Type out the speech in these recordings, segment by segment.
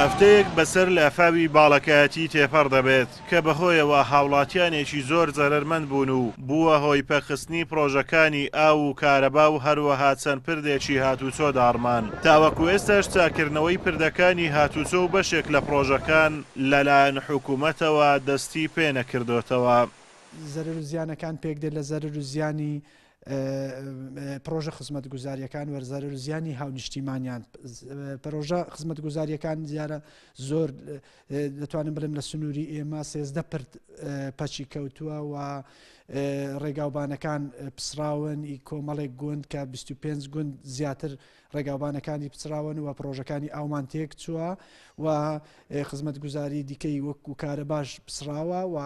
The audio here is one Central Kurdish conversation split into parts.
هەفتەیەک بەسەر لافاوی باڵەکایەتی تێپەڕ دەبێت کە بەهۆیەوە هاوڵاتیانێکی زۆر زەرمەند بوون و بووە هۆی پەخستنی پرۆژەکانی ئاو و کارەبا و هەروەها چەند پردێکی هاتوچۆ داڕمان. تاوەکو ئێستاش چاکردنەوەی پردەکانی هاتوچۆ و بەشێک لە پرۆژەکان لەلایەن حکوومەتەوە دەستی پێ نەکردوتەوە. زەرر و زیانەکان پێک دێت لە زەرر و زیانی پرۆژە خزمەتگوزاریەکان وەرزەرر و زیانی هاونیشتیمانیان. پرۆژە خزمەتگوزاریەکان زیارە زۆر دەتوانم بڵێم لە سنووری ئێمە 13 پرد پەچی کەوتووە و ڕێگاوبانەکان پسراون ئی کۆمەڵێک گوند کە 25 گوند زیاتر ڕێگاوبانەکانی پچراون و پرۆژەکانی ئاومان تێک چووە و خزمەتگوزاری دیکەی وەکو کارە باش پسراوە و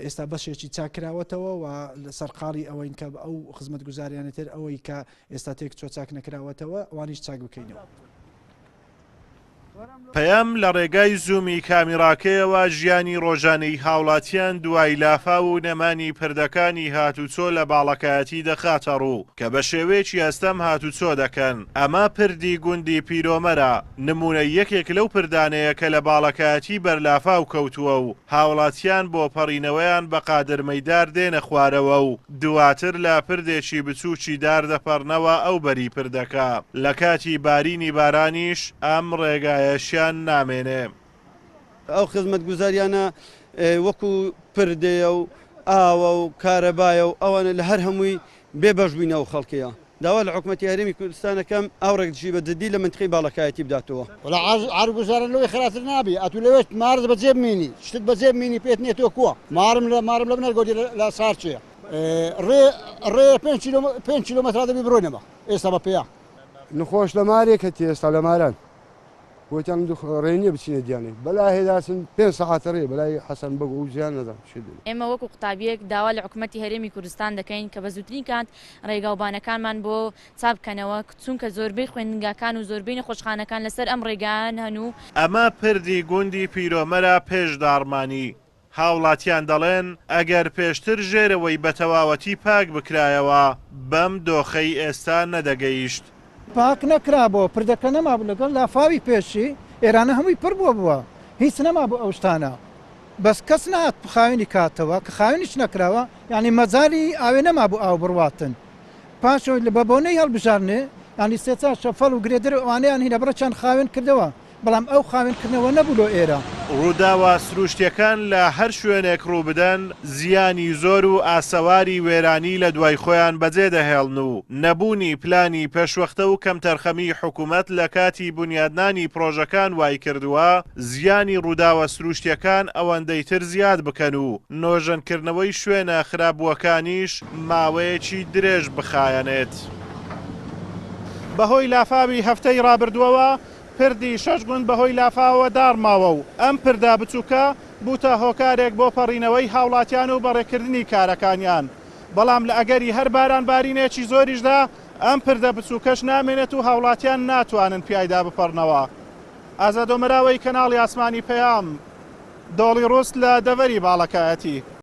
ئێستا بەشێکی چاکراوەتەوە و سەرقاڵی ئەوەین کە ئەو خزمەتگوزاریانێتر ئەوەی کە ئێستا تێک چۆ چاک نەکراوەتەوە ئەوانیش چاک بکەینەوە. پەیام لە ڕێگای زوومی کامیڕاکەیەوە ژیانی ڕۆژانەی هاوڵاتیان دوای لافا و نەمانی پردەکانی هاتوچۆ لە باڵەکایەتی دەخاتە ڕوو کە بە شێوەیەکی ئەستەم هاتوچۆ دەکەن. ئەمە پردی گوندی پیرۆمەرە، نمونە یەکێک لەو پردانەیە کە لە باڵەکایەتی بەرلافاو کەوتووە و هاوڵاتیان بۆ پەڕینەوەیان بە قادرمەیدار دێنە خوارەوە و دواتر لە پردێکی بچووکی دار دەپەڕنەوە ئەو بەری پردەکە. لە کاتی بارینی بارانیش ئەم ڕێگایەشیان نامێنێ. ئەو خزمەتگوزاریانە وەکو پردەیە و ئاوە و کارەبایە و ئەوانە لە هەر هەمووی بێبەشبووینەوە خەڵکیە. داوا لە حکوومەتی هەرێمی کوردستانەکەم ئەو ڕێکدژی بە جددی لە منتقی باڵەکایەتی بداتەوە. وڵا عارگوزارە لەوەی خراتر نابی ئەتو لەوێت مارز بەجێ بمینی شتت بەجێ بمینی پێت نێتەوە کووە مارم لە بنەرگۆدی لە سارچەیە ڕێ 5 کیلۆمەتر دەبی بڕۆینەوە ئێستا بە پێیا نخۆش لە مارێکە ئێستا لە ماران بۆتیان ڕێنیە بچینە دیانێ بەلا هێداسن 5 سەعاتە ڕێ بەلای حەسەن بەگ و زیان نەدەم. ئێمە وەکو قوتابیەک داوا لە حکوومەتی هەرێمی کوردستان دەکەین کە بە زووترین کات ڕێگاوبانەکانمان بۆ چاپکەنەوە چونکە زۆربەی خوێندنگاکان و زۆربەی نەخۆشخانەکان لەسەر ئەم ڕێگایان هەن و ئەمە پردی گوندی پیرۆمەرە پێش داڕمانی. هاوڵاتیان دەڵێن ئەگەر پێشتر ژێرەوەی بە تەواوەتی پاک بکرایەوە بەم دۆخەی ئێستا نەدەگەیشت. پاک نەکرابەوە پردەکە نەمابوو لەگەڵ لافاوی پێشی ئێرانە هەمووی پڕ بووە هیچ نەمابوو ئەو شتانە بەس کەس نات خاوێنی کاتەوە کە خاوێنیش نەکراوە یعنی مەجای ئاوێ نەمابوو ئاو بڕواتن پاشەوەی لە بەبوونەی هەڵبژارنێ ینی سێچار شەفەڵ و گرێدر ئەوانەیان هینە بڕە چەند خاوێن کردەوە بەڵام ئەو خاوێنکردنەوە نەبوو ئێرە. ڕووداوە سروشتیەکان لە هەر شوێنێک ڕووبدەن زیانی زۆر و ئاسەواری وێرانی لە دوای خۆیان بەجێ دەهێڵن و نەبوونی پلانی پێشوەختە و کەم تەرخەمی حکوومەت لە کاتی بنیادنانی پرۆژەکان وای کردووە زیانی ڕووداوە سروشتیەکان ئەوەندەی تر زیاد بکەن و نۆژەنکردنەوەی شوێنە خراپبووەکانیش ماوەیەکی درێژ بخایەنێت. بەهۆی لافاوی هەفتەی ڕابردووەوە پردی 6 گوند بەهۆی لافاوە داڕماوە و ئەم پردا بچووکە بووتە هۆکارێک بۆ پەڕینەوەی هاوڵاتیان و بەڕێکردنی کارەکانیان. بەڵام لە ئەگەری هەر باران بارینێکی زۆریشدا ئەم پردە بچووکەش نامێنێت و هاوڵاتیان ناتوانن پیایدا بپەڕنەوە. ئازادۆمەراوەی کەناڵی ئاسمانی پەیام دۆڵی ڕوست لە دەڤەری باڵەکایەتی.